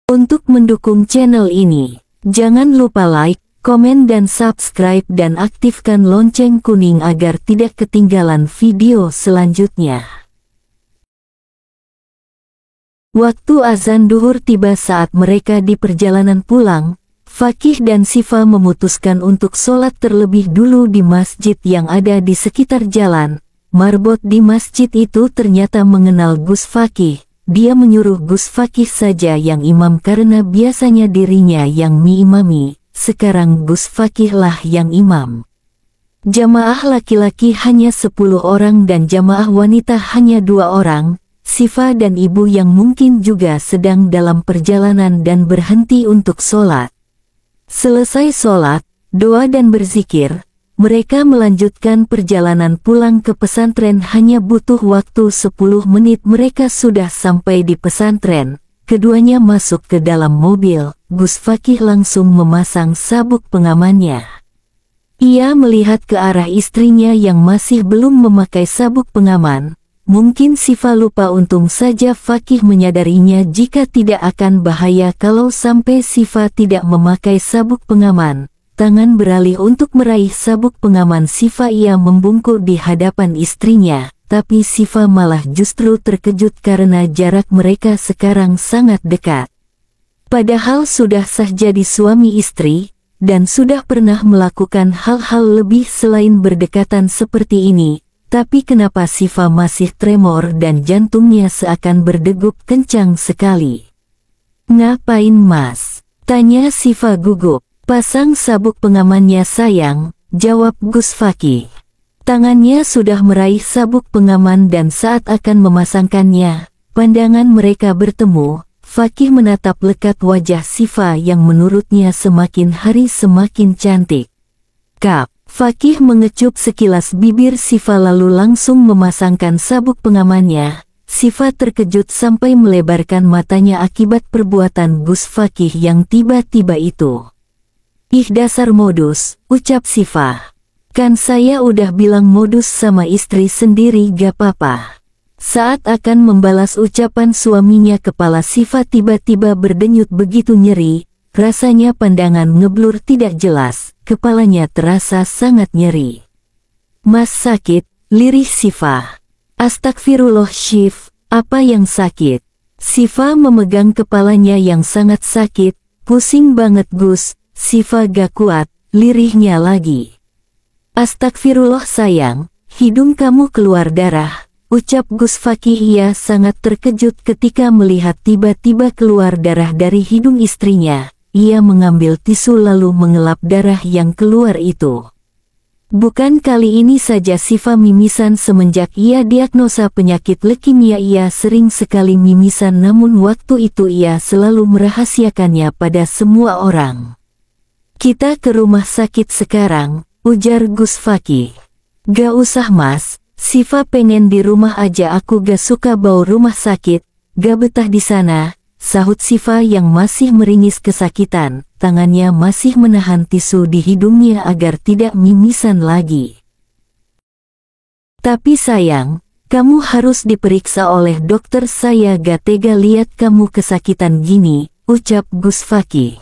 Untuk mendukung channel ini, jangan lupa like, komen dan subscribe dan aktifkan lonceng kuning agar tidak ketinggalan video selanjutnya. Waktu azan duhur tiba saat mereka di perjalanan pulang. Fakih dan Sifa memutuskan untuk sholat terlebih dulu di masjid yang ada di sekitar jalan. Marbot di masjid itu ternyata mengenal Gus Fakih. Dia menyuruh Gus Fakih saja yang imam karena biasanya dirinya yang mengimami. Sekarang Gus Fakih lah yang imam. Jamaah laki-laki hanya 10 orang dan jamaah wanita hanya 2 orang. Sifa dan ibu yang mungkin juga sedang dalam perjalanan dan berhenti untuk sholat. Selesai sholat, doa dan berzikir, mereka melanjutkan perjalanan pulang ke pesantren. Hanya butuh waktu 10 menit mereka sudah sampai di pesantren. Keduanya masuk ke dalam mobil. Gus Fakih langsung memasang sabuk pengamannya. Ia melihat ke arah istrinya yang masih belum memakai sabuk pengaman. Mungkin Sifa lupa, untung saja Fakih menyadarinya jika tidak akan bahaya kalau sampai Sifa tidak memakai sabuk pengaman. Tangan beralih untuk meraih sabuk pengaman Sifa, ia membungkuk di hadapan istrinya, tapi Sifa malah justru terkejut karena jarak mereka sekarang sangat dekat. Padahal sudah sah jadi suami istri, dan sudah pernah melakukan hal-hal lebih selain berdekatan seperti ini. Tapi kenapa Sifa masih tremor dan jantungnya seakan berdegup kencang sekali? "Ngapain Mas?" tanya Sifa gugup. "Pasang sabuk pengamannya sayang," jawab Gus Fakih. Tangannya sudah meraih sabuk pengaman dan saat akan memasangkannya, pandangan mereka bertemu. Fakih menatap lekat wajah Sifa yang menurutnya semakin hari semakin cantik. "Kap." Fakih mengecup sekilas bibir Sifa lalu langsung memasangkan sabuk pengamannya. Sifa terkejut sampai melebarkan matanya akibat perbuatan Gus Fakih yang tiba-tiba itu. "Ih dasar modus," ucap Sifa. "Kan saya udah bilang modus sama istri sendiri gak apa-apa." Saat akan membalas ucapan suaminya, kepala Sifa tiba-tiba berdenyut begitu nyeri. Rasanya pandangan ngeblur tidak jelas, kepalanya terasa sangat nyeri. "Mas sakit?" lirih Sifa. "Astagfirullah Syif, apa yang sakit?" Sifa memegang kepalanya yang sangat sakit. "Pusing banget Gus." Sifa gak kuat, lirihnya lagi. "Astagfirullah sayang, hidung kamu keluar darah," ucap Gus Fakih. Ia sangat terkejut ketika melihat tiba-tiba keluar darah dari hidung istrinya. Ia mengambil tisu lalu mengelap darah yang keluar itu. Bukan kali ini saja Sifa mimisan semenjak ia diagnosa penyakit leukemia. Ia sering sekali mimisan, namun waktu itu ia selalu merahasiakannya pada semua orang. "Kita ke rumah sakit sekarang," ujar Gus Fakih. "Gak usah Mas, Sifa pengen di rumah aja, aku gak suka bau rumah sakit, gak betah di sana," sahut Sifa yang masih meringis kesakitan. Tangannya masih menahan tisu di hidungnya agar tidak mimisan lagi. "Tapi sayang, kamu harus diperiksa oleh dokter, saya gak tega lihat kamu kesakitan gini," ucap Gus Fakih.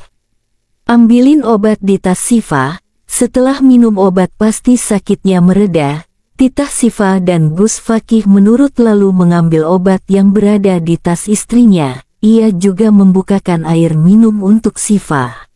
Ambilin obat di tas Sifa. Setelah minum obat pasti sakitnya mereda. Titah Sifa dan Gus Fakih menurut lalu mengambil obat yang berada di tas istrinya. Ia juga membukakan air minum untuk Sifa.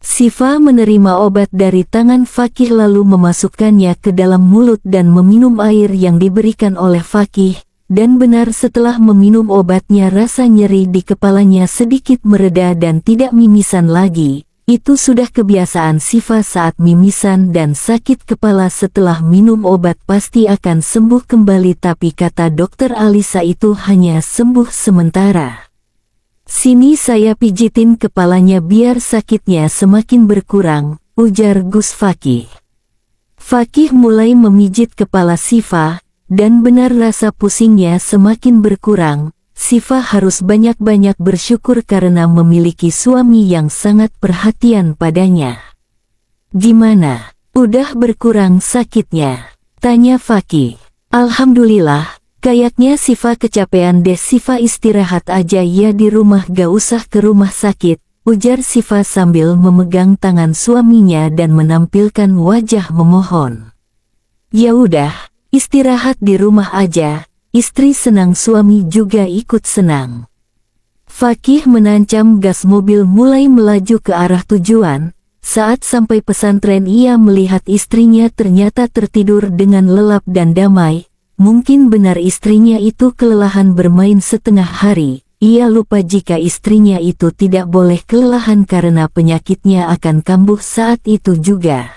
Sifa menerima obat dari tangan Fakih lalu memasukkannya ke dalam mulut dan meminum air yang diberikan oleh Fakih. Dan benar, setelah meminum obatnya rasa nyeri di kepalanya sedikit mereda dan tidak mimisan lagi. Itu sudah kebiasaan Sifa saat mimisan dan sakit kepala. Setelah minum obat pasti akan sembuh kembali, tapi kata dokter Alisa itu hanya sembuh sementara. "Sini saya pijitin kepalanya biar sakitnya semakin berkurang," ujar Gus Fakih. Fakih mulai memijit kepala Sifa, dan benar rasa pusingnya semakin berkurang. Sifa harus banyak-banyak bersyukur karena memiliki suami yang sangat perhatian padanya. "Gimana, udah berkurang sakitnya?" tanya Fakih. "Alhamdulillah, Kayaknya Siva kecapean deh. Siva istirahat aja ya di rumah, gak usah ke rumah sakit, ujar Siva sambil memegang tangan suaminya dan menampilkan wajah memohon. Ya udah, istirahat di rumah aja. Istri senang, suami juga ikut senang. Fakih menancap gas, mobil mulai melaju ke arah tujuan. Saat sampai pesantren ia melihat istrinya ternyata tertidur dengan lelap dan damai. Mungkin benar istrinya itu kelelahan bermain setengah hari. Ia lupa jika istrinya itu tidak boleh kelelahan karena penyakitnya akan kambuh saat itu juga.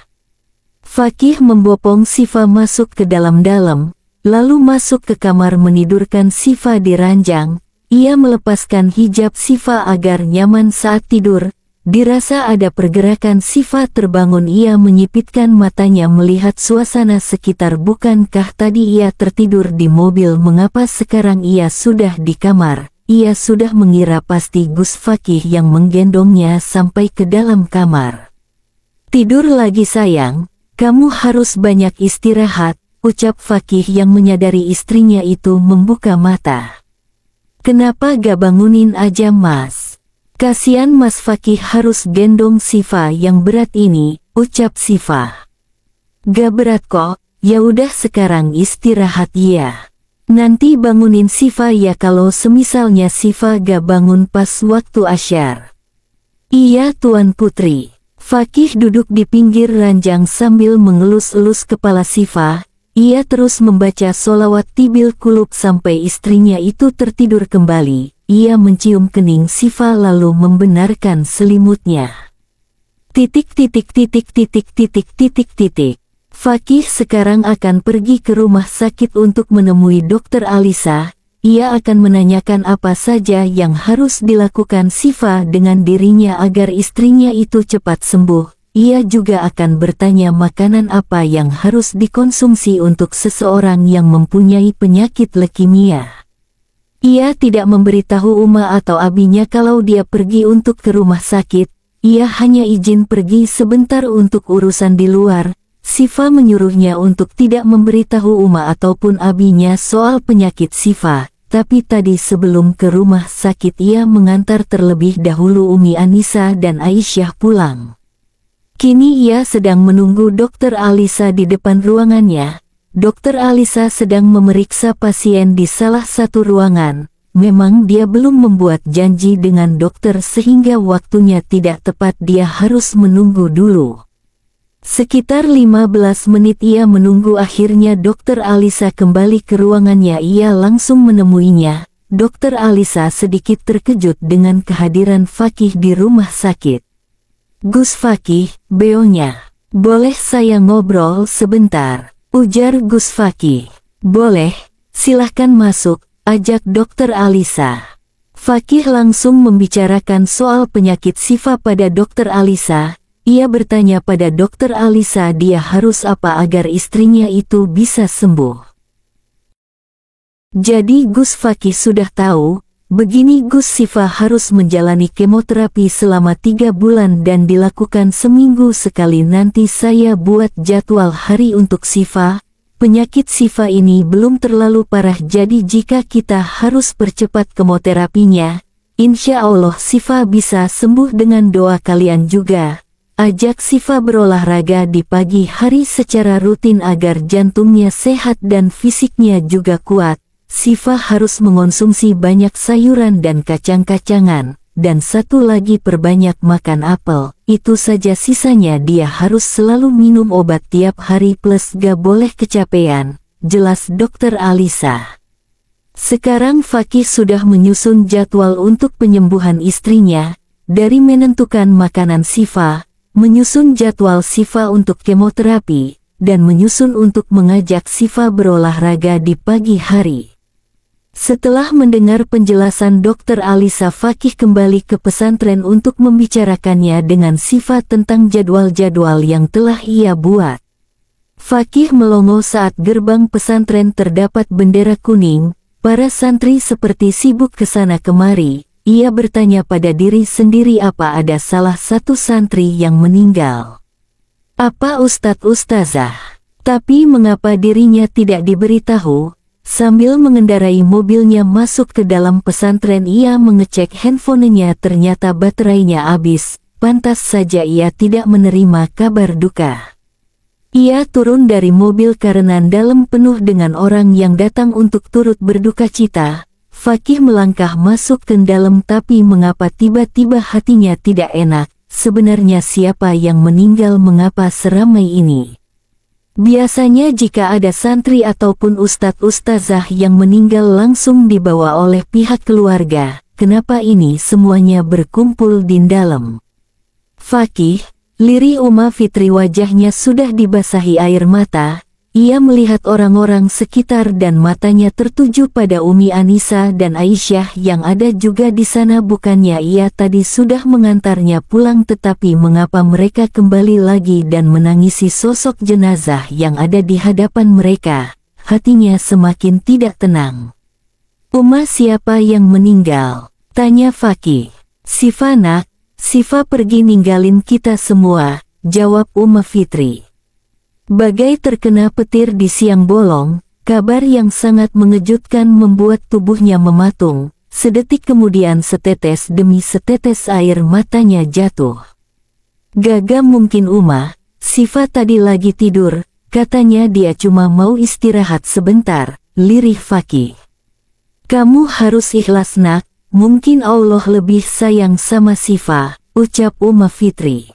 Fakih membopong Siva masuk ke dalam-dalam, lalu masuk ke kamar menidurkan Siva di ranjang. Ia melepaskan hijab Siva agar nyaman saat tidur. Dirasa ada pergerakan, Siva terbangun. Ia menyipitkan matanya melihat suasana sekitar. Bukankah tadi ia tertidur di mobil? Mengapa sekarang ia sudah di kamar? Ia sudah mengira pasti Gus Fakih yang menggendongnya sampai ke dalam kamar. Tidur lagi sayang, kamu harus banyak istirahat, ucap Fakih yang menyadari istrinya itu membuka mata. Kenapa gak bangunin aja mas? Kasian Mas Fakih harus gendong Siva yang berat ini, ucap Siva. Gak berat kok, ya udah sekarang istirahat ya. Nanti bangunin Siva ya kalau semisalnya Siva gak bangun pas waktu asyar. Iya Tuan Putri. Fakih duduk di pinggir ranjang sambil mengelus-elus kepala Siva. Ia terus membaca sholawat tibil kulub sampai istrinya itu tertidur kembali. Ia mencium kening Siva lalu membenarkan selimutnya. Fakih sekarang akan pergi ke rumah sakit untuk menemui Dokter Alisa. Ia akan menanyakan apa saja yang harus dilakukan Siva dengan dirinya agar istrinya itu cepat sembuh. Ia juga akan bertanya makanan apa yang harus dikonsumsi untuk seseorang yang mempunyai penyakit leukemia. Ia tidak memberitahu Uma atau abinya kalau dia pergi untuk ke rumah sakit. Ia hanya izin pergi sebentar untuk urusan di luar. Siva menyuruhnya untuk tidak memberitahu Uma ataupun abinya soal penyakit Siva. Tapi tadi sebelum ke rumah sakit ia mengantar terlebih dahulu Umi Anissa dan Aisyah pulang. Kini ia sedang menunggu Dokter Alisa di depan ruangannya. Dokter Alisa sedang memeriksa pasien di salah satu ruangan. Memang dia belum membuat janji dengan dokter sehingga waktunya tidak tepat, dia harus menunggu dulu. Sekitar 15 menit ia menunggu, akhirnya Dokter Alisa kembali ke ruangannya. Ia langsung menemuinya. Dokter Alisa sedikit terkejut dengan kehadiran Fakih di rumah sakit. Gus Fakih, beonya. Boleh saya ngobrol sebentar? Ujar Gus Fakih. Boleh, silahkan masuk, ajak Dokter Alisa. Fakih langsung membicarakan soal penyakit Siva pada Dokter Alisa. Ia bertanya pada Dokter Alisa dia harus apa agar istrinya itu bisa sembuh. Jadi Gus Fakih sudah tahu, begini Gus, Siva harus menjalani kemoterapi selama 3 bulan dan dilakukan seminggu sekali. Nanti saya buat jadwal hari untuk Siva. Penyakit Siva ini belum terlalu parah, jadi jika kita harus percepat kemoterapinya, insya Allah Siva bisa sembuh dengan doa kalian juga. Ajak Siva berolahraga di pagi hari secara rutin agar jantungnya sehat dan fisiknya juga kuat. Siva harus mengonsumsi banyak sayuran dan kacang-kacangan. Dan satu lagi, perbanyak makan apel. Itu saja, sisanya dia harus selalu minum obat tiap hari plus gak boleh kecapean, jelas Dokter Alisa. Sekarang Fakih sudah menyusun jadwal untuk penyembuhan istrinya, dari menentukan makanan Siva, menyusun jadwal Siva untuk kemoterapi, dan menyusun untuk mengajak Siva berolahraga di pagi hari. Setelah mendengar penjelasan Dokter Alisa, Fakih kembali ke pesantren untuk membicarakannya dengan Siva tentang jadwal-jadwal yang telah ia buat. Fakih melongo saat gerbang pesantren terdapat bendera kuning. Para santri seperti sibuk kesana kemari. Ia bertanya pada diri sendiri apa ada salah satu santri yang meninggal. Apa Ustadz Ustazah? Tapi mengapa dirinya tidak diberitahu? Sambil mengendarai mobilnya masuk ke dalam pesantren, ia mengecek handphonenya, ternyata baterainya habis. Pantas saja ia tidak menerima kabar duka. Ia turun dari mobil karena dalam penuh dengan orang yang datang untuk turut berduka cita. Fakih melangkah masuk ke dalam, tapi mengapa tiba-tiba hatinya tidak enak? Sebenarnya siapa yang meninggal, mengapa seramai ini? Biasanya jika ada santri ataupun ustadz-ustazah yang meninggal langsung dibawa oleh pihak keluarga. Kenapa ini semuanya berkumpul di dalam? Fakih, lirih Uma Fitri, wajahnya sudah dibasahi air mata. Ia melihat orang-orang sekitar dan matanya tertuju pada Umi Anissa dan Aisyah yang ada juga di sana. Bukannya ia tadi sudah mengantarnya pulang, tetapi mengapa mereka kembali lagi dan menangisi sosok jenazah yang ada di hadapan mereka? Hatinya semakin tidak tenang. Uma, siapa yang meninggal? Tanya Fakih. Sifa nak, Sifa pergi ninggalin kita semua, jawab Uma Fitri. Bagai terkena petir di siang bolong, kabar yang sangat mengejutkan membuat tubuhnya mematung. Sedetik kemudian setetes demi setetes air matanya jatuh. Gagam mungkin Uma, Sifa tadi lagi tidur, katanya dia cuma mau istirahat sebentar, lirih Fakih. Kamu harus ikhlas nak, mungkin Allah lebih sayang sama Sifa, ucap Uma Fitri.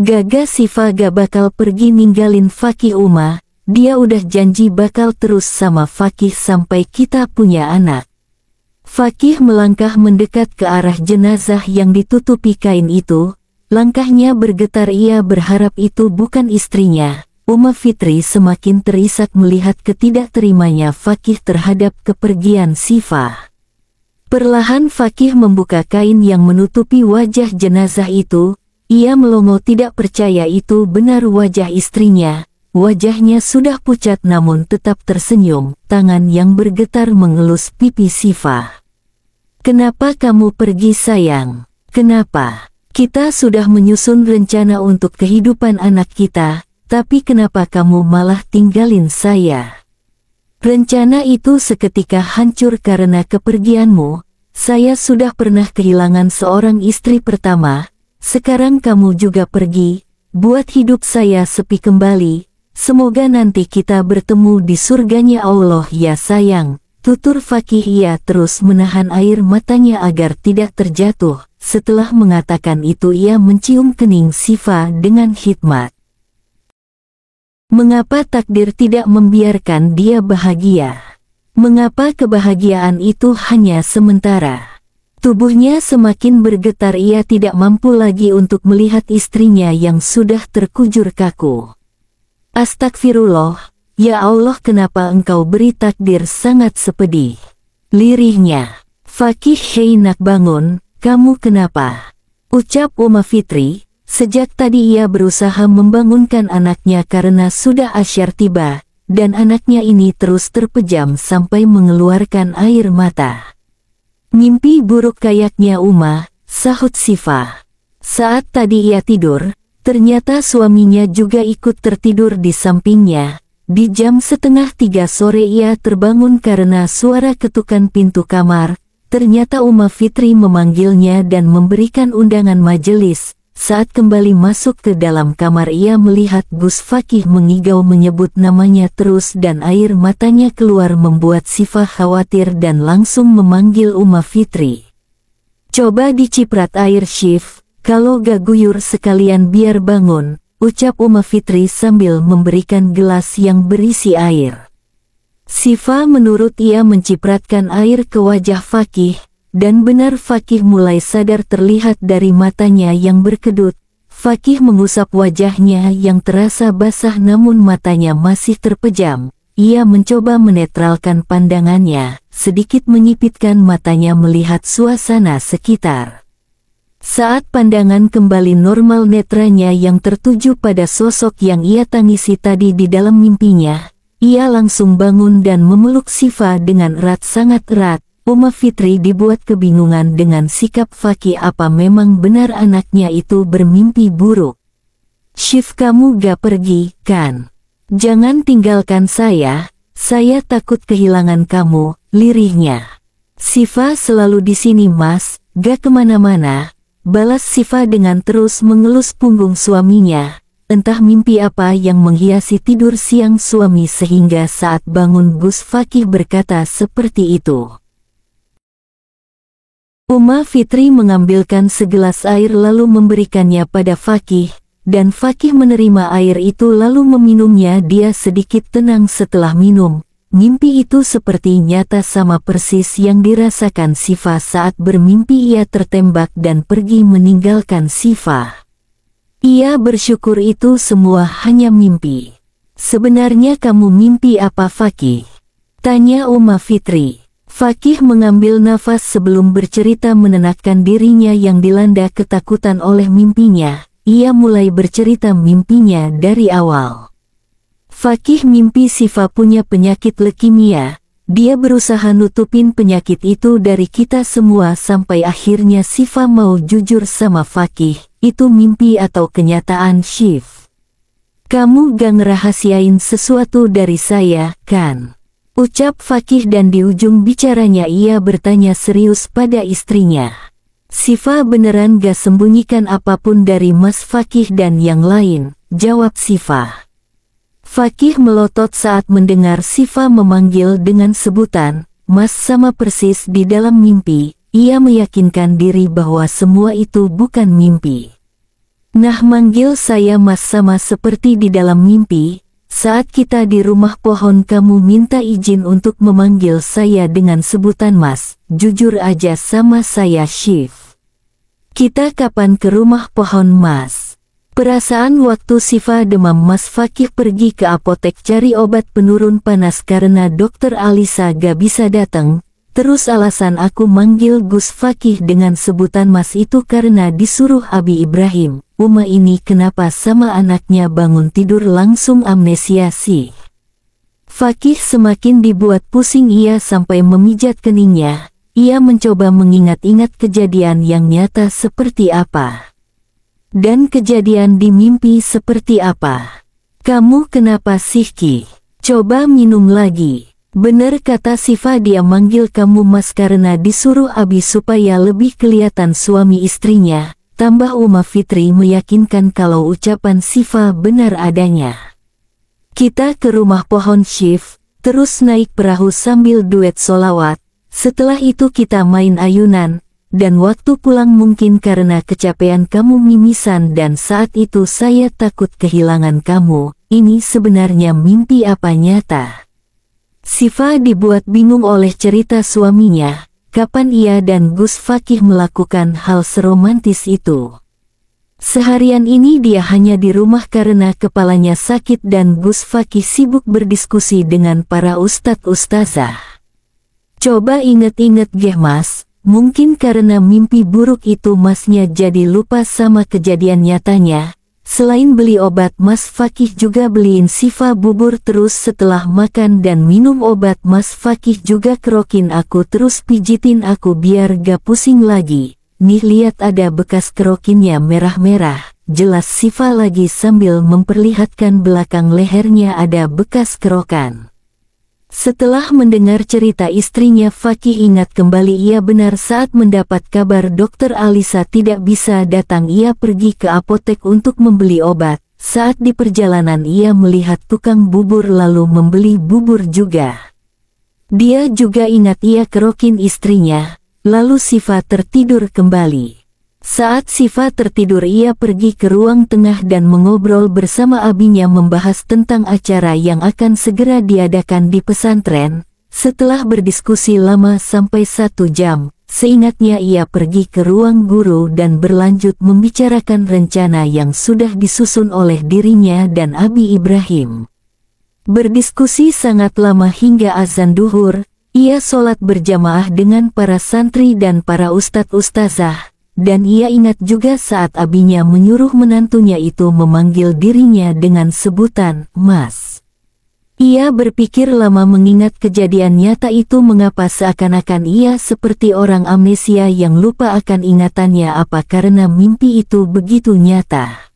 Gaga Sifa gak bakal pergi ninggalin Fakih Uma, dia udah janji bakal terus sama Fakih sampai kita punya anak. Fakih melangkah mendekat ke arah jenazah yang ditutupi kain itu, langkahnya bergetar, ia berharap itu bukan istrinya. Uma Fitri semakin terisak melihat ketidakterimanya Fakih terhadap kepergian Sifa. Perlahan Fakih membuka kain yang menutupi wajah jenazah itu. Ia melongo, tidak percaya itu benar wajah istrinya. Wajahnya sudah pucat namun tetap tersenyum, tangan yang bergetar mengelus pipi Sifa. Kenapa kamu pergi sayang? Kenapa? Kita sudah menyusun rencana untuk kehidupan anak kita, tapi kenapa kamu malah tinggalin saya? Rencana itu seketika hancur karena kepergianmu. Saya sudah pernah kehilangan seorang istri pertama. Sekarang kamu juga pergi, buat hidup saya sepi kembali. Semoga nanti kita bertemu di surganya Allah ya sayang, tutur Fakih. Ia terus menahan air matanya agar tidak terjatuh. Setelah mengatakan itu ia mencium kening Sifa dengan hikmat. Mengapa takdir tidak membiarkan dia bahagia? Mengapa kebahagiaan itu hanya sementara? Tubuhnya semakin bergetar, ia tidak mampu lagi untuk melihat istrinya yang sudah terkujur kaku. Astagfirullah, ya Allah, kenapa engkau beri takdir sangat sepedih? Lirihnya. Fakih, hei nak bangun, kamu kenapa? Ucap Uma Fitri. Sejak tadi ia berusaha membangunkan anaknya karena sudah asyar tiba, dan anaknya ini terus terpejam sampai mengeluarkan air mata. Mimpi buruk kayaknya Uma, sahut Sifa. Saat tadi ia tidur, ternyata suaminya juga ikut tertidur di sampingnya. Di jam 2:30 sore ia terbangun karena suara ketukan pintu kamar. Ternyata Uma Fitri memanggilnya dan memberikan undangan majelis. Saat kembali masuk ke dalam kamar ia melihat Gus Fakih mengigau menyebut namanya terus dan air matanya keluar membuat Sifa khawatir dan langsung memanggil Uma Fitri. Coba diciprat air Syif, kalau gak guyur sekalian biar bangun, ucap Uma Fitri sambil memberikan gelas yang berisi air. Sifa menurut, ia mencipratkan air ke wajah Fakih. Dan benar Fakih mulai sadar terlihat dari matanya yang berkedut. Fakih mengusap wajahnya yang terasa basah namun matanya masih terpejam. Ia mencoba menetralkan pandangannya, sedikit menyipitkan matanya melihat suasana sekitar. Saat pandangan kembali normal, netranya yang tertuju pada sosok yang ia tangisi tadi di dalam mimpinya, ia langsung bangun dan memeluk Sifa dengan erat, sangat erat. Uma Fitri dibuat kebingungan dengan sikap Fakih, apa memang benar anaknya itu bermimpi buruk? Syif, kamu gak pergi, kan? Jangan tinggalkan saya, Saya takut kehilangan kamu, lirihnya. Siva selalu di sini Mas, gak kemana-mana, balas Siva dengan terus mengelus punggung suaminya. Entah mimpi apa yang menghiasi tidur siang suami sehingga saat bangun Gus Fakih berkata seperti itu. Uma Fitri mengambilkan segelas air lalu memberikannya pada Fakih, dan Fakih menerima air itu lalu meminumnya. Dia sedikit tenang setelah minum. Mimpi itu seperti nyata sama persis yang dirasakan Siva saat bermimpi ia tertembak dan pergi meninggalkan Siva. Ia bersyukur itu semua hanya mimpi. Sebenarnya kamu mimpi apa Fakih? Tanya Uma Fitri. Fakih mengambil nafas sebelum bercerita menenangkan dirinya yang dilanda ketakutan oleh mimpinya. Ia mulai bercerita mimpinya dari awal. Fakih mimpi Siva punya penyakit leukemia. Dia berusaha nutupin penyakit itu dari kita semua sampai akhirnya Siva mau jujur sama Fakih. Itu mimpi atau kenyataan Shiv? Kamu gak ngerahasiain sesuatu dari saya, kan? Ucap Fakih dan di ujung bicaranya ia bertanya serius pada istrinya. Siva beneran gak sembunyikan apapun dari Mas Fakih dan yang lain, jawab Siva. Fakih melotot saat mendengar Siva memanggil dengan sebutan Mas sama persis di dalam mimpi. Ia meyakinkan diri bahwa semua itu bukan mimpi. Nah, manggil saya Mas sama seperti di dalam mimpi. Saat kita di rumah pohon kamu minta izin untuk memanggil saya dengan sebutan Mas. Jujur aja sama saya Shiv. Kita kapan ke rumah pohon Mas? Perasaan waktu Siva demam Mas Fakih pergi ke apotek cari obat penurun panas karena dokter Alisa gak bisa datang. Terus alasan aku manggil Gus Fakih dengan sebutan Mas itu karena disuruh Abi Ibrahim. Uma ini kenapa sama anaknya bangun tidur langsung amnesia sih? Fakih semakin dibuat pusing ia sampai memijat keningnya. Ia mencoba mengingat-ingat kejadian yang nyata seperti apa. Dan kejadian di mimpi seperti apa. Kamu kenapa sih Ki? Coba minum lagi. Bener kata Siva dia manggil kamu Mas karena disuruh Abi supaya lebih kelihatan suami istrinya. Tambah Uma Fitri meyakinkan kalau ucapan Siva benar adanya. Kita ke rumah pohon Shiv, terus naik perahu sambil duet solawat. Setelah itu kita main ayunan, dan waktu pulang mungkin karena kecapean kamu mimisan dan saat itu saya takut kehilangan kamu. Ini sebenarnya mimpi apa nyata? Siva dibuat bingung oleh cerita suaminya. Kapan ia dan Gus Fakih melakukan hal seromantis itu? Seharian ini dia hanya di rumah karena kepalanya sakit dan Gus Fakih sibuk berdiskusi dengan para ustadz-ustazah. Coba inget-inget geh Mas, mungkin karena mimpi buruk itu Masnya jadi lupa sama kejadian nyatanya. Selain beli obat Mas Fakih juga beliin Siva bubur terus setelah makan dan minum obat Mas Fakih juga kerokin aku terus pijitin aku biar gak pusing lagi. Nih lihat ada bekas kerokinnya merah-merah. Jelas Siva lagi sambil memperlihatkan belakang lehernya ada bekas kerokan. Setelah mendengar cerita istrinya Fakih ingat kembali ia benar saat mendapat kabar dokter Alisa tidak bisa datang ia pergi ke apotek untuk membeli obat. Saat di perjalanan ia melihat tukang bubur lalu membeli bubur juga. Dia juga ingat ia kerokin istrinya, lalu Siva tertidur kembali. Saat Siva tertidur ia pergi ke ruang tengah dan mengobrol bersama abinya membahas tentang acara yang akan segera diadakan di pesantren. Setelah berdiskusi lama sampai 1 jam, seingatnya ia pergi ke ruang guru dan berlanjut membicarakan rencana yang sudah disusun oleh dirinya dan Abi Ibrahim. Berdiskusi sangat lama hingga azan duhur, ia sholat berjamaah dengan para santri dan para ustadz-ustazah. Dan ia ingat juga saat abinya menyuruh menantunya itu memanggil dirinya dengan sebutan Mas. Ia berpikir lama mengingat kejadian nyata itu mengapa seakan-akan ia seperti orang amnesia yang lupa akan ingatannya apa karena mimpi itu begitu nyata.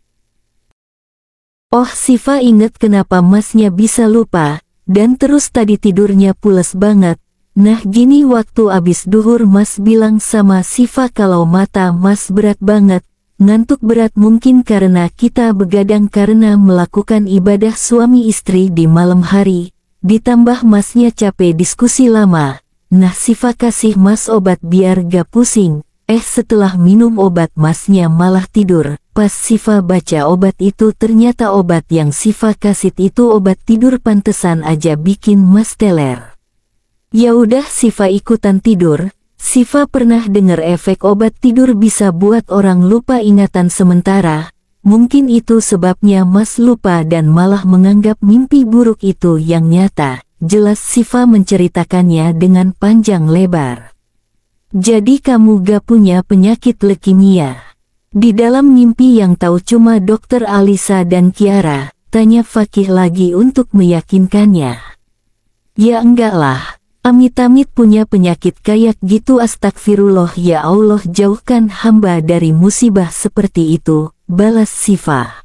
Oh Siva ingat kenapa Masnya bisa lupa, dan terus tadi tidurnya pules banget. Nah gini waktu abis duhur Mas bilang sama Siva kalau mata Mas berat banget. Ngantuk berat mungkin karena kita begadang karena melakukan ibadah suami istri di malam hari. Ditambah Masnya capek diskusi lama. Nah Siva kasih Mas obat biar gak pusing. Setelah minum obat Masnya malah tidur. Pas Siva baca obat itu ternyata obat yang Siva kasih itu obat tidur, pantesan aja bikin Mas teler. Ya udah Siva ikutan tidur. Siva pernah dengar efek obat tidur bisa buat orang lupa ingatan sementara. Mungkin itu sebabnya Mas lupa dan malah menganggap mimpi buruk itu yang nyata. Jelas Siva menceritakannya dengan panjang lebar. Jadi kamu gak punya penyakit leukemia? Di dalam mimpi yang tahu cuma Dokter Alisa dan Kiara, tanya Fakih lagi untuk meyakinkannya. Ya enggak lah. Amit-amit punya penyakit kayak gitu, astagfirullah ya Allah, jauhkan hamba dari musibah seperti itu, balas Siva.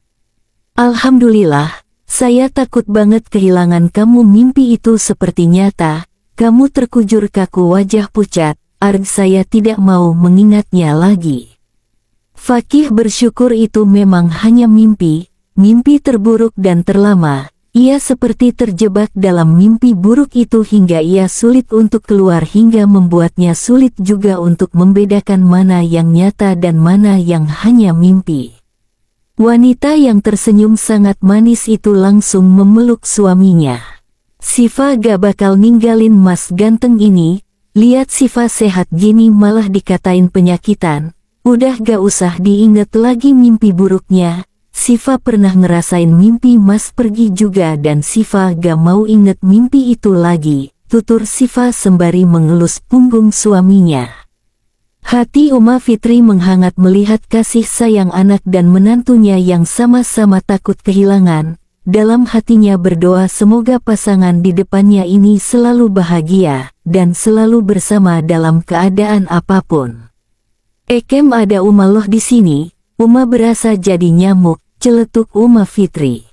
Alhamdulillah, saya takut banget kehilangan kamu, mimpi itu seperti nyata, kamu terkujur kaku wajah pucat, saya tidak mau mengingatnya lagi. Fakih bersyukur itu memang hanya mimpi, mimpi terburuk dan terlama. Ia seperti terjebak dalam mimpi buruk itu hingga ia sulit untuk keluar, hingga membuatnya sulit juga untuk membedakan mana yang nyata dan mana yang hanya mimpi. Wanita yang tersenyum sangat manis itu langsung memeluk suaminya. Siva gak bakal ninggalin Mas ganteng ini, lihat Siva sehat gini malah dikatain penyakitan, udah gak usah diinget lagi mimpi buruknya. Siva pernah ngerasain mimpi Mas pergi juga dan Siva gak mau inget mimpi itu lagi, tutur Siva sembari mengelus punggung suaminya. Hati Uma Fitri menghangat melihat kasih sayang anak dan menantunya yang sama-sama takut kehilangan. Dalam hatinya berdoa semoga pasangan di depannya ini selalu bahagia dan selalu bersama dalam keadaan apapun. Ekem ada Uma loh di sini, Uma berasa jadi nyamuk, celetuk Uma Fitri.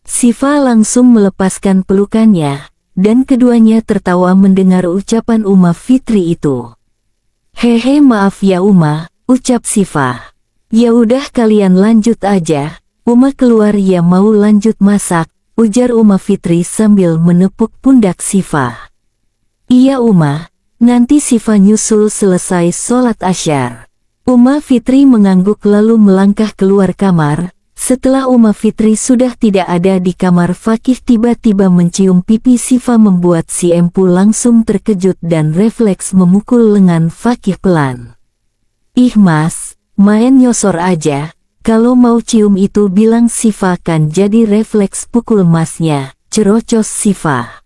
Siva langsung melepaskan pelukannya, dan keduanya tertawa mendengar ucapan Uma Fitri itu. Hehe maaf ya Uma, ucap Siva. Ya udah kalian lanjut aja, Uma keluar ya mau lanjut masak, ujar Uma Fitri sambil menepuk pundak Siva. Iya Uma, nanti Siva nyusul selesai sholat asyar. Uma Fitri mengangguk lalu melangkah keluar kamar. Setelah Uma Fitri sudah tidak ada di kamar, Fakih tiba-tiba mencium pipi Siva membuat si empu langsung terkejut dan refleks memukul lengan Fakih pelan. Ih Mas, main nyosor aja, kalau mau cium itu bilang Siva kan jadi refleks pukul Masnya, cerocos Siva.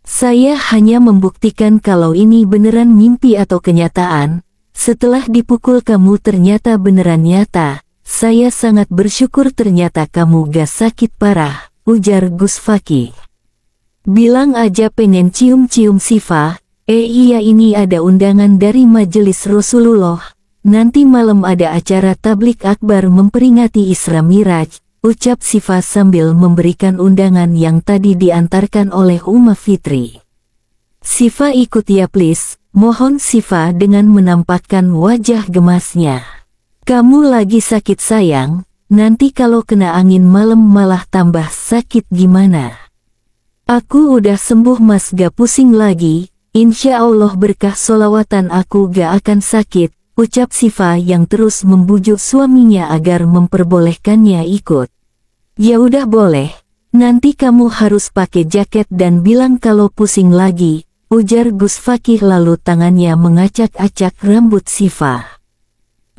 Saya hanya membuktikan kalau ini beneran mimpi atau kenyataan, setelah dipukul kamu ternyata beneran nyata. Saya sangat bersyukur ternyata kamu gak sakit parah, ujar Gus Fakih. Bilang aja pengen cium-cium Siva, iya ini ada undangan dari Majelis Rasulullah, nanti malam ada acara tablik akbar memperingati Isra Miraj, ucap Siva sambil memberikan undangan yang tadi diantarkan oleh Uma Fitri. Siva ikut ya please, mohon Siva dengan menampakkan wajah gemasnya. Kamu lagi sakit sayang, nanti kalau kena angin malam malah tambah sakit gimana? Aku udah sembuh Mas, gak pusing lagi, insya Allah berkah solawatan aku gak akan sakit, ucap Siva yang terus membujuk suaminya agar memperbolehkannya ikut. Ya udah boleh, nanti kamu harus pakai jaket dan bilang kalau pusing lagi, ujar Gus Fakih lalu tangannya mengacak-acak rambut Siva.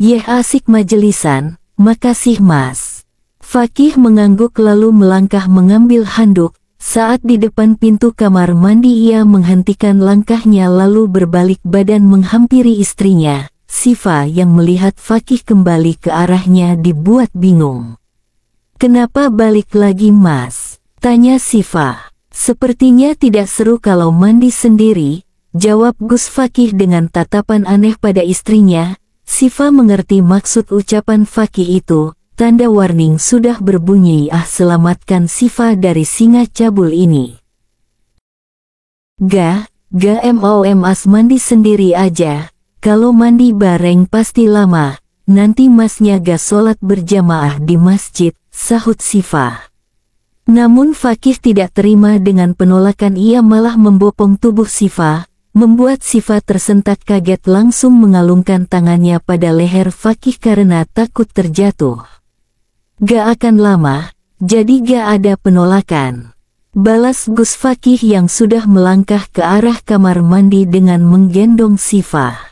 Yeh asik majelisan, makasih Mas. Fakih mengangguk lalu melangkah mengambil handuk, saat di depan pintu kamar mandi ia menghentikan langkahnya lalu berbalik badan menghampiri istrinya. Siva yang melihat Fakih kembali ke arahnya dibuat bingung. Kenapa balik lagi Mas? Tanya Siva. Sepertinya tidak seru kalau mandi sendiri, jawab Gus Fakih dengan tatapan aneh pada istrinya. Siva mengerti maksud ucapan Fakih itu, tanda warning sudah berbunyi, selamatkan Siva dari singa cabul ini. Mas mandi sendiri aja, kalau mandi bareng pasti lama, nanti masnya gak sholat berjamaah di masjid, sahut Syifa. Namun Fakih tidak terima dengan penolakan, ia malah membopong tubuh Syifa, membuat Syifa tersentak kaget langsung mengalungkan tangannya pada leher Fakih karena takut terjatuh. Gak akan lama, jadi gak ada penolakan, balas Gus Fakih yang sudah melangkah ke arah kamar mandi dengan menggendong Syifa.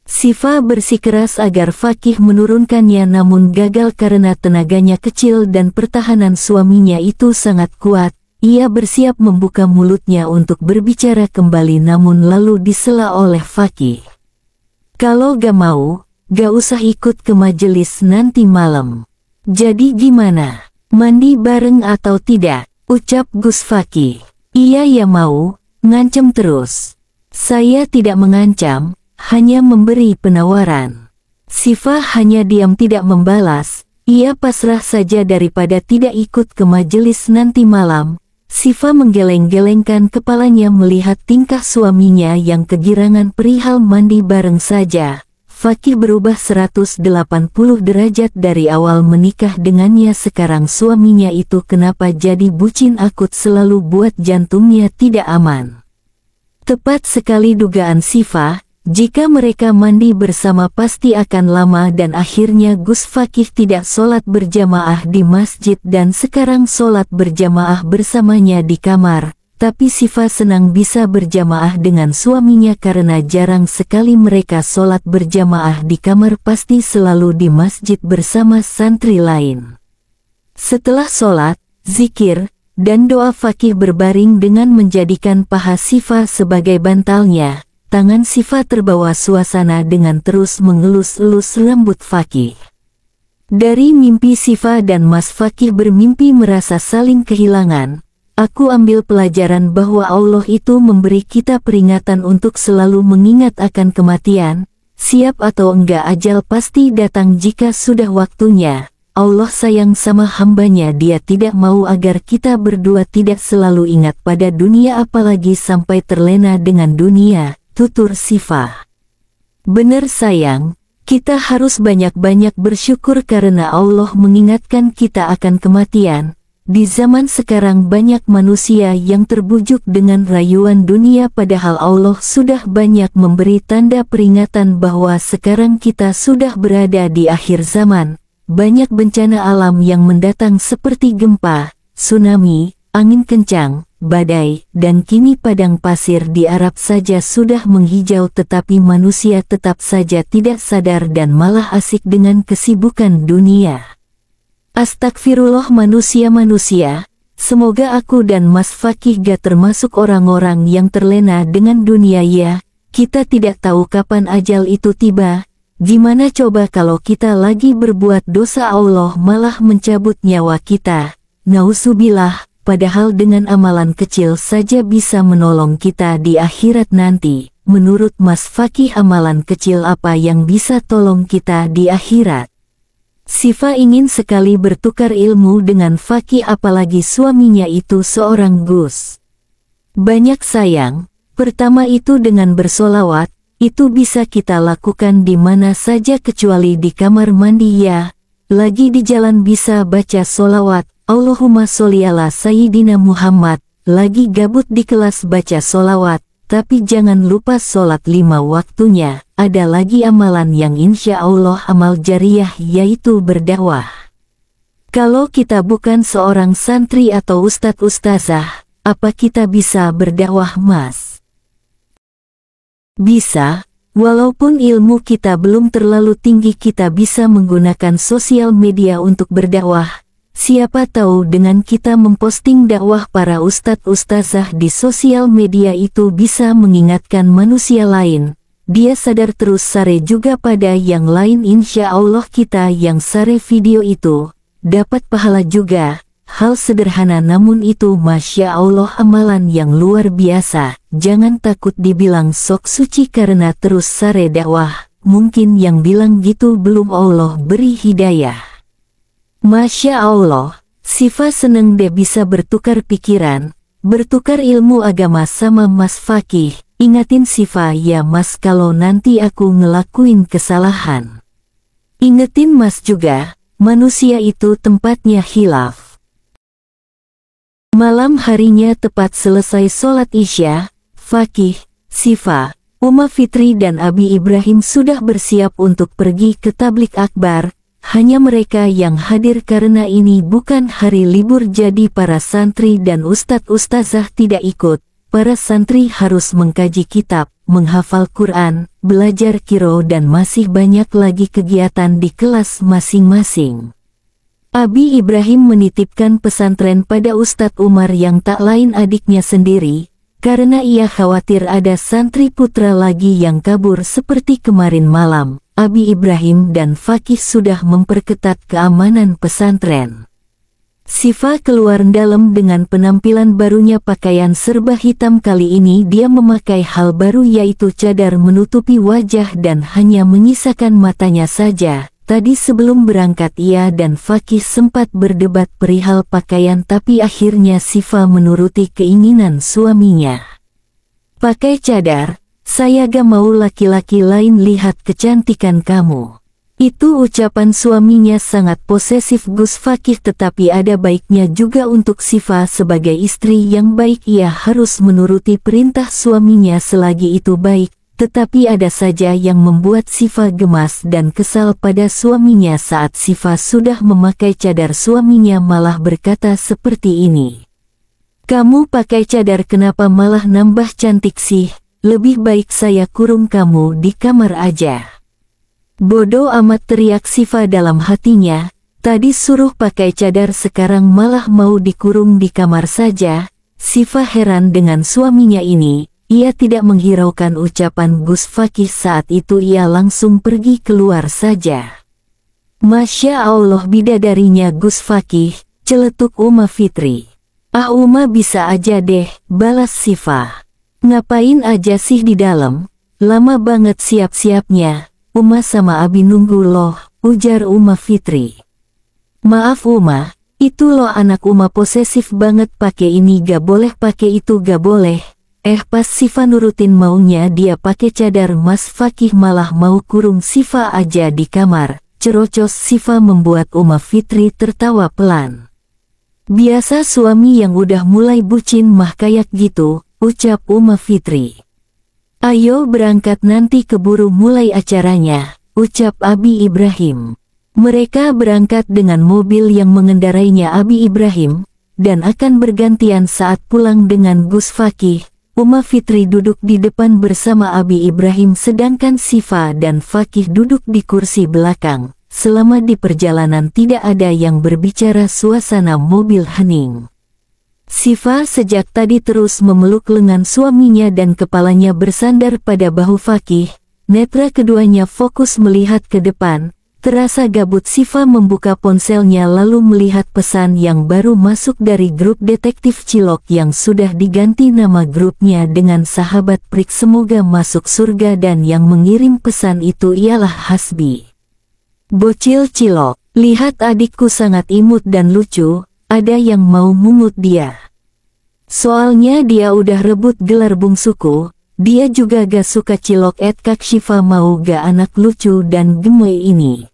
Syifa bersikeras agar Fakih menurunkannya namun gagal karena tenaganya kecil dan pertahanan suaminya itu sangat kuat. Ia bersiap membuka mulutnya untuk berbicara kembali namun lalu disela oleh Fakih. Kalau gak mau, gak usah ikut ke majelis nanti malam. Jadi gimana? Mandi bareng atau tidak? Ucap Gus Fakih. Iya ya mau, ngancam terus. Saya tidak mengancam, hanya memberi penawaran. Syifa hanya diam tidak membalas, ia pasrah saja daripada tidak ikut ke majelis nanti malam. Syifa menggeleng-gelengkan kepalanya melihat tingkah suaminya yang kegirangan perihal mandi bareng saja. Fakih berubah 180 derajat dari awal menikah dengannya, sekarang suaminya itu kenapa jadi bucin akut selalu buat jantungnya tidak aman. Tepat sekali dugaan Syifa. Jika mereka mandi bersama pasti akan lama dan akhirnya Gus Fakih tidak sholat berjamaah di masjid dan sekarang sholat berjamaah bersamanya di kamar. Tapi Syifa senang bisa berjamaah dengan suaminya karena jarang sekali mereka sholat berjamaah di kamar, pasti selalu di masjid bersama santri lain. Setelah sholat, zikir, dan doa Fakih berbaring dengan menjadikan paha Syifa sebagai bantalnya. Tangan Syifa terbawa suasana dengan terus mengelus-elus rambut Fakih. Dari mimpi Syifa dan Mas Fakih bermimpi merasa saling kehilangan. Aku ambil pelajaran bahwa Allah itu memberi kita peringatan untuk selalu mengingat akan kematian. Siap atau enggak ajal pasti datang jika sudah waktunya. Allah sayang sama hambanya, Dia tidak mau agar kita berdua tidak selalu ingat pada dunia apalagi sampai terlena dengan dunia. Tutur Syifa. Bener sayang, kita harus banyak-banyak bersyukur karena Allah mengingatkan kita akan kematian. Di zaman sekarang banyak manusia yang terbujuk dengan rayuan dunia padahal Allah sudah banyak memberi tanda peringatan bahwa sekarang kita sudah berada di akhir zaman. Banyak bencana alam yang mendatang seperti gempa, tsunami, angin kencang, badai, dan kini padang pasir di Arab saja sudah menghijau tetapi manusia tetap saja tidak sadar dan malah asik dengan kesibukan dunia. Astagfirullah manusia-manusia, semoga aku dan Mas Fakih gak termasuk orang-orang yang terlena dengan dunia ya, kita tidak tahu kapan ajal itu tiba. Gimana coba kalau kita lagi berbuat dosa Allah malah mencabut nyawa kita, nauzubillah. Padahal dengan amalan kecil saja bisa menolong kita di akhirat nanti. Menurut Mas Fakih amalan kecil apa yang bisa tolong kita di akhirat? Syifa ingin sekali bertukar ilmu dengan Fakih apalagi suaminya itu seorang Gus. Banyak sayang, pertama itu dengan bersolawat, itu bisa kita lakukan di mana saja kecuali di kamar mandi ya. Lagi di jalan bisa baca solawat. Allahumma sholli ala Sayyidina Muhammad, lagi gabut di kelas baca solawat, tapi jangan lupa sholat 5 waktunya. Ada lagi amalan yang insya Allah amal jariyah yaitu berdakwah. Kalau kita bukan seorang santri atau ustadz-ustazah, apa kita bisa berdakwah Mas? Bisa, walaupun ilmu kita belum terlalu tinggi kita bisa menggunakan sosial media untuk berdakwah. Siapa tahu dengan kita memposting dakwah para ustadz-ustazah di sosial media itu bisa mengingatkan manusia lain. Dia sadar terus sare juga pada yang lain, insya Allah kita yang sare video itu dapat pahala juga. Hal sederhana namun itu Masya Allah amalan yang luar biasa. Jangan takut dibilang sok suci karena terus sare dakwah. Mungkin yang bilang gitu belum Allah beri hidayah. Masya Allah, Syifa seneng deh bisa bertukar pikiran. bertukar ilmu agama sama Mas Fakih. Ingatin Siva ya Mas kalau nanti aku ngelakuin kesalahan. Ingetin Mas juga, manusia itu tempatnya khilaf. Malam harinya tepat selesai sholat Isya, Fakih, Siva, Uma Fitri dan Abi Ibrahim sudah bersiap untuk pergi ke tablik akbar. Hanya mereka yang hadir karena ini bukan hari libur jadi para santri dan ustadz-ustazah tidak ikut. Para santri harus mengkaji kitab, menghafal Quran, belajar qiro dan masih banyak lagi kegiatan di kelas masing-masing. Abi Ibrahim menitipkan pesantren pada Ustadz Umar yang tak lain adiknya sendiri, karena ia khawatir ada santri putra lagi yang kabur seperti kemarin malam. Abi Ibrahim dan Fakih sudah memperketat keamanan pesantren. Siva keluar dalam dengan penampilan barunya pakaian serba hitam. Kali ini dia memakai hal baru yaitu cadar menutupi wajah dan hanya menyisakan matanya saja. Tadi sebelum berangkat ia dan Fakih sempat berdebat perihal pakaian tapi akhirnya Siva menuruti keinginan suaminya. Pakai cadar, saya gak mau laki-laki lain lihat kecantikan kamu. Itu ucapan suaminya sangat posesif Gus Fakih tetapi ada baiknya juga untuk Siva sebagai istri yang baik ia harus menuruti perintah suaminya selagi itu baik. Tetapi ada saja yang membuat Siva gemas dan kesal pada suaminya saat Siva sudah memakai cadar suaminya malah berkata seperti ini. Kamu pakai cadar kenapa malah nambah cantik sih, lebih baik saya kurung kamu di kamar aja. Bodoh amat teriak Siva dalam hatinya, tadi suruh pakai cadar sekarang malah mau dikurung di kamar saja. Siva heran dengan suaminya ini. Ia tidak menghiraukan ucapan Gus Fakih saat itu ia langsung pergi keluar saja. Masya Allah bidadarinya Gus Fakih, celetuk Uma Fitri. Ah Uma bisa aja deh, balas Siva. Ngapain aja sih di dalam? Lama banget siap-siapnya, Uma sama Abi nunggu loh, ujar Uma Fitri. Maaf Uma, itu loh anak Uma posesif banget pakai ini gak boleh pakai itu gak boleh. Pas Siva nurutin maunya dia pakai cadar Mas Fakih malah mau kurung Siva aja di kamar. Cerocos Siva membuat Uma Fitri tertawa pelan. Biasa suami yang udah mulai bucin mah kayak gitu, ucap Uma Fitri. Ayo berangkat nanti keburu mulai acaranya, ucap Abi Ibrahim. Mereka berangkat dengan mobil yang mengendarainya Abi Ibrahim, dan akan bergantian saat pulang dengan Gus Fakih. Uma Fitri duduk di depan bersama Abi Ibrahim sedangkan Siva dan Fakih duduk di kursi belakang. Selama di perjalanan tidak ada yang berbicara suasana mobil hening. Siva sejak tadi terus memeluk lengan suaminya dan kepalanya bersandar pada bahu Fakih. Netra keduanya fokus melihat ke depan. Terasa gabut Siva membuka ponselnya lalu melihat pesan yang baru masuk dari grup detektif Cilok yang sudah diganti nama grupnya dengan Sahabat Prik semoga masuk surga dan yang mengirim pesan itu ialah Hasbi. Bocil Cilok, lihat adikku sangat imut dan lucu, ada yang mau mungut dia. Soalnya dia udah rebut gelar bungsuku, dia juga gak suka Cilok Kak Syifa mau gak anak lucu dan gemoy ini.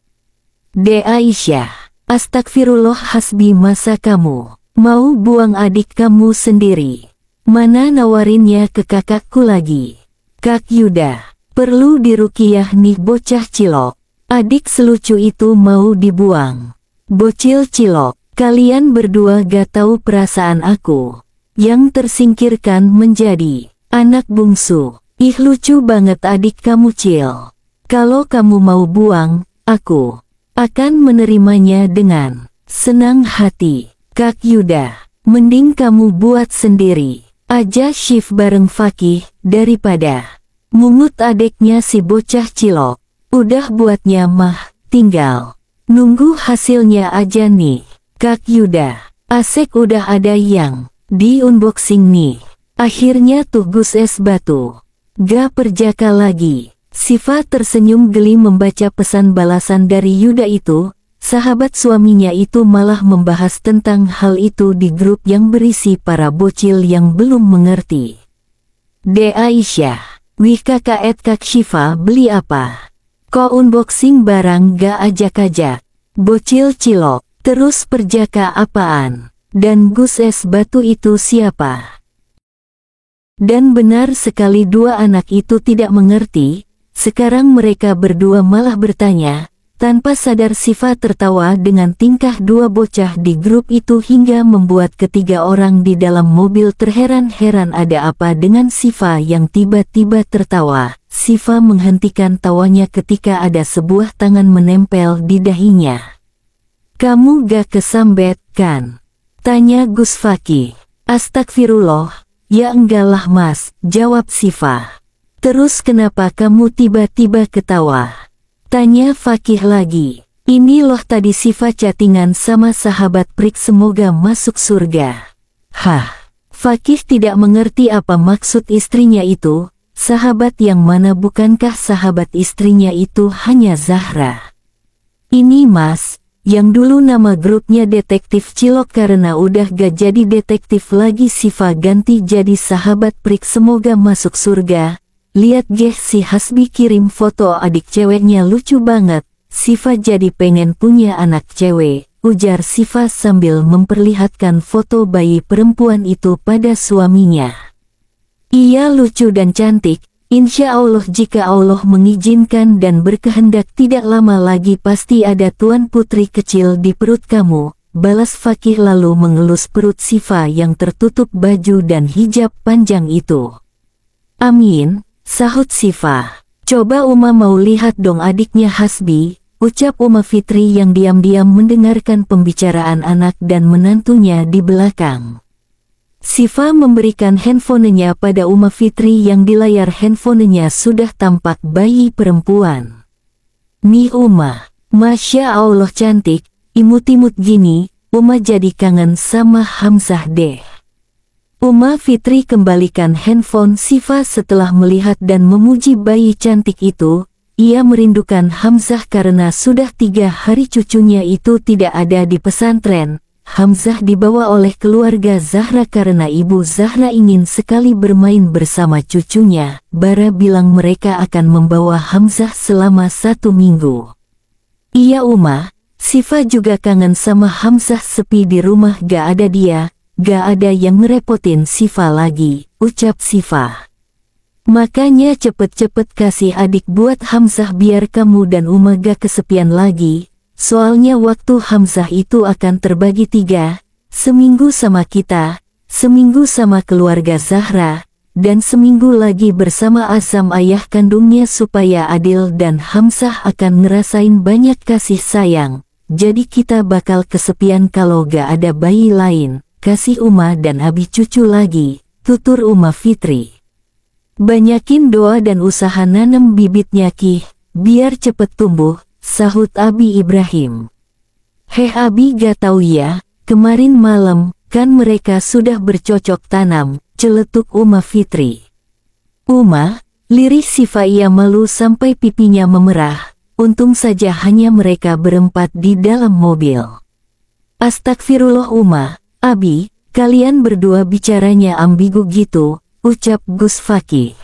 De Aisyah, astagfirullah Hasbi masa kamu mau buang adik kamu sendiri? Mana nawarinnya ke kakakku lagi? Kak Yuda, perlu diruqyah nih bocah Cilok. Adik selucu itu mau dibuang. Bocil Cilok, kalian berdua gak tahu perasaan aku. Yang tersingkirkan menjadi anak bungsu. Ih lucu banget adik kamu Cil. Kalau kamu mau buang, aku akan menerimanya dengan senang hati. Kak Yuda, mending kamu buat sendiri aja shift bareng Fakih daripada mungut adeknya si bocah Cilok. Udah buatnya mah, tinggal nunggu hasilnya aja nih. Kak Yuda, Asek udah ada yang di unboxing nih. Akhirnya tuh Gus es batu. Gak perjaka lagi. Siva tersenyum geli membaca pesan balasan dari Yuda itu. sahabat suaminya itu malah membahas tentang hal itu di grup yang berisi para bocil yang belum mengerti. De Aisyah, wih kakak Kak Syifa beli apa? Ko unboxing barang gak ajak-ajak? Bocil cilok, terus perjaka apaan? Dan Gus es batu itu siapa? Dan benar sekali dua anak itu tidak mengerti. Sekarang mereka berdua malah bertanya. Tanpa sadar Syifa tertawa dengan tingkah dua bocah di grup itu hingga membuat ketiga orang di dalam mobil terheran-heran ada apa dengan Syifa yang tiba-tiba tertawa. Syifa menghentikan tawanya ketika ada sebuah tangan menempel di dahinya. Kamu gak kesambet, kan? Tanya Gus Fakih. Astagfirullah, ya enggak lah mas, jawab Syifa. Terus kenapa kamu tiba-tiba ketawa? Tanya Fakih lagi. Ini loh tadi Syifa chattingan sama sahabat prik semoga masuk surga. Hah? Fakih tidak mengerti apa maksud istrinya itu. Sahabat yang mana bukankah sahabat istrinya itu hanya Zahra? Ini mas, yang dulu nama grupnya Detektif Cilok karena udah gak jadi detektif lagi Syifa ganti jadi sahabat prik semoga masuk surga. Lihat geh si Hasbi kirim foto adik ceweknya lucu banget, Syifa jadi pengen punya anak cewek, ujar Syifa sambil memperlihatkan foto bayi perempuan itu pada suaminya. Iya lucu dan cantik, insya Allah jika Allah mengizinkan dan berkehendak tidak lama lagi pasti ada tuan putri kecil di perut kamu, balas Fakih lalu mengelus perut Syifa yang tertutup baju dan hijab panjang itu. Amin. Sahut Syifa. Coba Uma mau lihat dong adiknya Hasbi, ucap Uma Fitri yang diam-diam mendengarkan pembicaraan anak dan menantunya di belakang. Syifa memberikan handphonenya pada Uma Fitri yang di layar handphonenya sudah tampak bayi perempuan. Nih Uma, Masya Allah cantik, imut-imut gini, Uma jadi kangen sama Hamzah deh. Uma Fitri kembalikan handphone Syifa setelah melihat dan memuji bayi cantik itu. Ia merindukan Hamzah karena sudah 3 hari cucunya itu tidak ada di pesantren. Hamzah dibawa oleh keluarga Zahra karena ibu Zahra ingin sekali bermain bersama cucunya. Bara bilang mereka akan membawa Hamzah selama 1 minggu. Iya Uma, Syifa juga kangen sama Hamzah sepi di rumah gak ada dia. Gak ada yang ngerepotin Syifa lagi, ucap Syifa. Makanya cepet-cepet kasih adik buat Hamzah biar kamu dan Uma gak kesepian lagi. Soalnya waktu Hamzah itu akan terbagi 3, seminggu sama kita, seminggu sama keluarga Zahra, dan seminggu lagi bersama Azam ayah kandungnya supaya adil dan Hamzah akan ngerasain banyak kasih sayang. Jadi kita bakal kesepian kalau gak ada bayi lain. Kasih Uma dan Abi cucu lagi, tutur Uma Fitri. Banyakin doa dan usaha nanam bibitnya Kih, biar cepet tumbuh, sahut Abi Ibrahim. Heh Abi gak tahu ya, kemarin malam, kan mereka sudah bercocok tanam, celetuk Uma Fitri. Uma, lirih Syifa ia malu sampai pipinya memerah, untung saja hanya mereka berempat di dalam mobil. Astagfirullah Uma. Abi, kalian berdua bicaranya ambigu gitu, ucap Gus Fakih.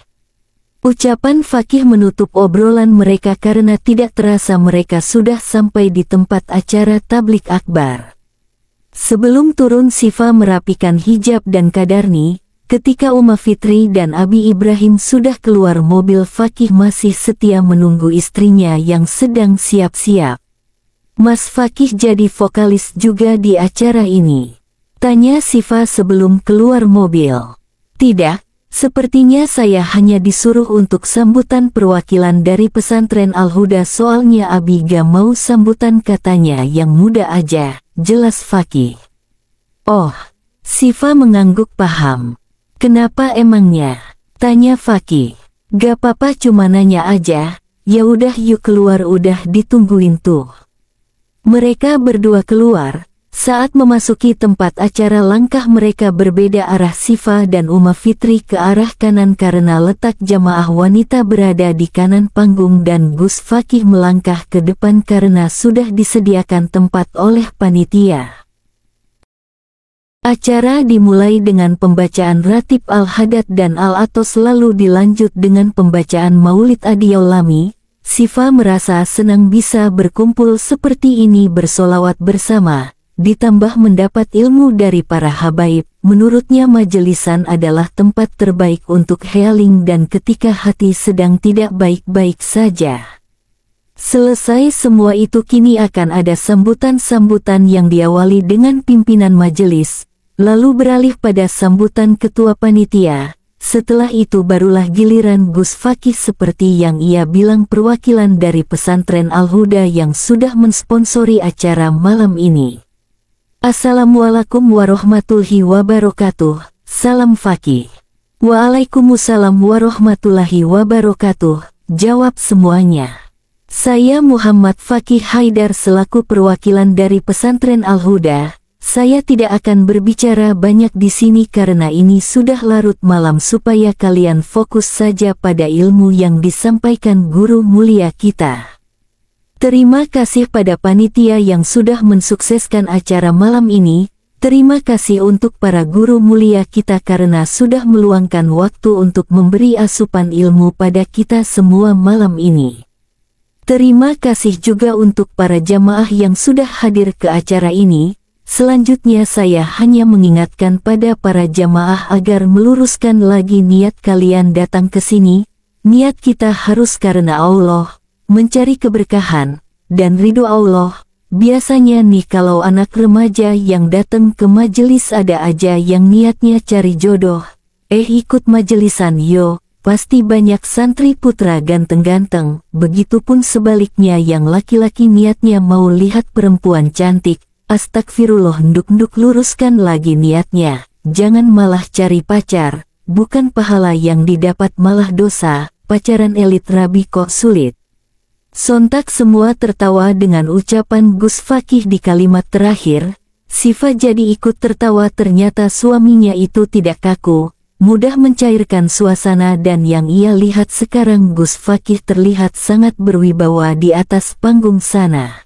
Ucapan Fakih menutup obrolan mereka karena tidak terasa mereka sudah sampai di tempat acara tablik akbar. Sebelum turun Syifa merapikan hijab dan kadarni, ketika Uma Fitri dan Abi Ibrahim sudah keluar mobil Fakih masih setia menunggu istrinya yang sedang siap-siap. Mas Fakih jadi vokalis juga di acara ini. Tanya Syifa sebelum keluar mobil. Tidak, sepertinya saya hanya disuruh untuk sambutan perwakilan dari pesantren Al-Huda soalnya Abi gak mau sambutan katanya yang muda aja, jelas Fakih. Oh, Syifa mengangguk paham. Kenapa emangnya? Tanya Fakih. Gak apa-apa cuma nanya aja, ya udah yuk keluar udah ditungguin tuh. Mereka berdua keluar. Saat memasuki tempat acara langkah mereka berbeda arah. Sifa dan Uma Fitri ke arah kanan karena letak jamaah wanita berada di kanan panggung dan Gus Fakih melangkah ke depan karena sudah disediakan tempat oleh panitia. Acara dimulai dengan pembacaan Ratib Al-Hadad dan Al-Atos lalu dilanjut dengan pembacaan Maulid Adiyaulami. Sifa merasa senang bisa berkumpul seperti ini bersolawat bersama, ditambah mendapat ilmu dari para habaib. Menurutnya majelisan adalah tempat terbaik untuk healing dan ketika hati sedang tidak baik-baik saja. Selesai semua itu kini akan ada sambutan-sambutan yang diawali dengan pimpinan majelis, lalu beralih pada sambutan ketua panitia. Setelah itu barulah giliran Gus Fakih seperti yang ia bilang perwakilan dari pesantren Al-Huda yang sudah mensponsori acara malam ini. Assalamualaikum warahmatullahi wabarakatuh. Salam Fakih. Waalaikumsalam warahmatullahi wabarakatuh. Jawab semuanya. Saya Muhammad Fakih Haidar selaku perwakilan dari pesantren Al-Huda. Saya tidak akan berbicara banyak di sini karena ini sudah larut malam supaya kalian fokus saja pada ilmu yang disampaikan guru mulia kita. Terima kasih pada panitia yang sudah mensukseskan acara malam ini. Terima kasih untuk para guru mulia kita karena sudah meluangkan waktu untuk memberi asupan ilmu pada kita semua malam ini. Terima kasih juga untuk para jamaah yang sudah hadir ke acara ini. Selanjutnya saya hanya mengingatkan pada para jamaah agar meluruskan lagi niat kalian datang ke sini. Niat kita harus karena Allah, mencari keberkahan, dan ridho Allah. Biasanya nih kalau anak remaja yang datang ke majelis ada aja yang niatnya cari jodoh. Ikut majelisan yo, pasti banyak santri putra ganteng-ganteng. Begitupun sebaliknya yang laki-laki niatnya mau lihat perempuan cantik. Astagfirullah, nduk luruskan lagi niatnya. Jangan malah cari pacar, bukan pahala yang didapat malah dosa. Pacaran elit rabi kok sulit. Sontak semua tertawa dengan ucapan Gus Fakih di kalimat terakhir. Sifa jadi ikut tertawa, ternyata suaminya itu tidak kaku, mudah mencairkan suasana dan yang ia lihat sekarang Gus Fakih terlihat sangat berwibawa di atas panggung sana.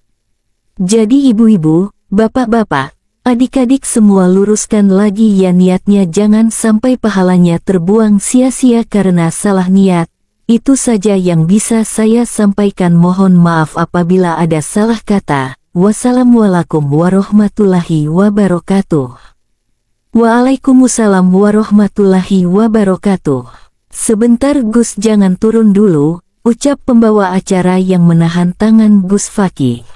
Jadi ibu-ibu, bapak-bapak, adik-adik semua luruskan lagi ya niatnya, jangan sampai pahalanya terbuang sia-sia karena salah niat. Itu saja yang bisa saya sampaikan, mohon maaf apabila ada salah kata. Wassalamualaikum warahmatullahi wabarakatuh. Waalaikumsalam warahmatullahi wabarakatuh. Sebentar Gus, jangan turun dulu, ucap pembawa acara yang menahan tangan Gus Fakih.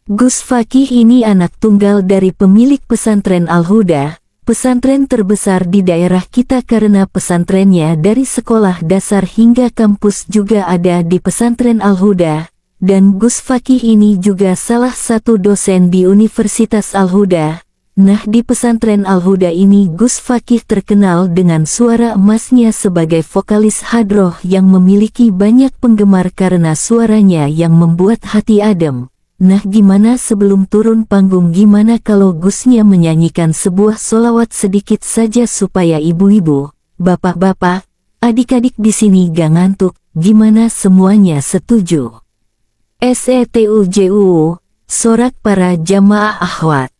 Gus Fakih ini anak tunggal dari pemilik pesantren Al-Huda, pesantren terbesar di daerah kita karena pesantrennya dari sekolah dasar hingga kampus juga ada di pesantren Al-Huda, dan Gus Fakih ini juga salah satu dosen di Universitas Al-Huda. Nah, di pesantren Al-Huda ini Gus Fakih terkenal dengan suara emasnya sebagai vokalis hadroh yang memiliki banyak penggemar karena suaranya yang membuat hati adem. Nah, gimana sebelum turun panggung, gimana kalau Gusnya menyanyikan sebuah solawat sedikit saja supaya ibu-ibu, bapak-bapak, adik-adik di sini gak ngantuk? Gimana, semuanya setuju? SETUJU, sorak para jamaah akhwat.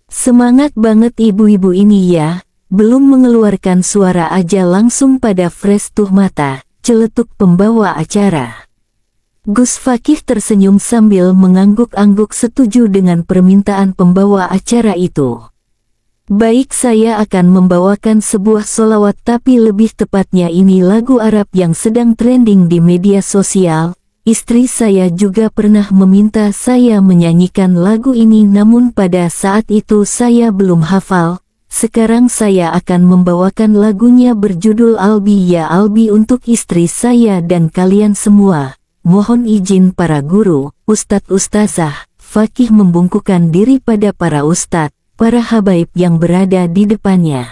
Semangat banget ibu-ibu ini ya, belum mengeluarkan suara aja langsung pada fresh tuh mata, celetuk pembawa acara. Gus Fakih tersenyum sambil mengangguk-angguk setuju dengan permintaan pembawa acara itu. Baik, saya akan membawakan sebuah solawat, tapi lebih tepatnya ini lagu Arab yang sedang trending di media sosial. Istri saya juga pernah meminta saya menyanyikan lagu ini, namun pada saat itu saya belum hafal. Sekarang saya akan membawakan lagunya berjudul Albi Ya Albi untuk istri saya dan kalian semua. Mohon izin para guru, ustadz-ustazah. Fakih membungkukkan diri pada para ustadz, para habaib yang berada di depannya.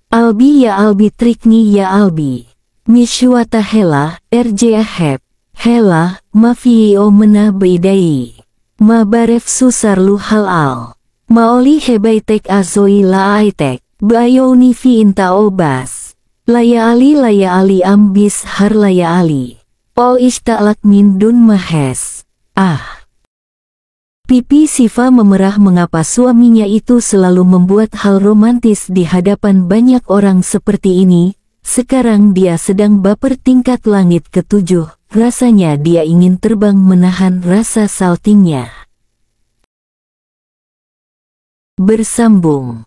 Albi ya Albi, trikni ya Albi. Mishwata hela, rjaheb. Hela, mafio mena beidai. Mabaref susarlu halal. Maoli hebaitek azoi laaitek, bayoni fi inta obas. Laya ali ambis har laya ali. O ishtalak min dun mahes. Pipi Siva memerah mengapa suaminya itu selalu membuat hal romantis di hadapan banyak orang seperti ini. Sekarang dia sedang baper tingkat langit ketujuh. Rasanya dia ingin terbang menahan rasa saltingnya. Bersambung.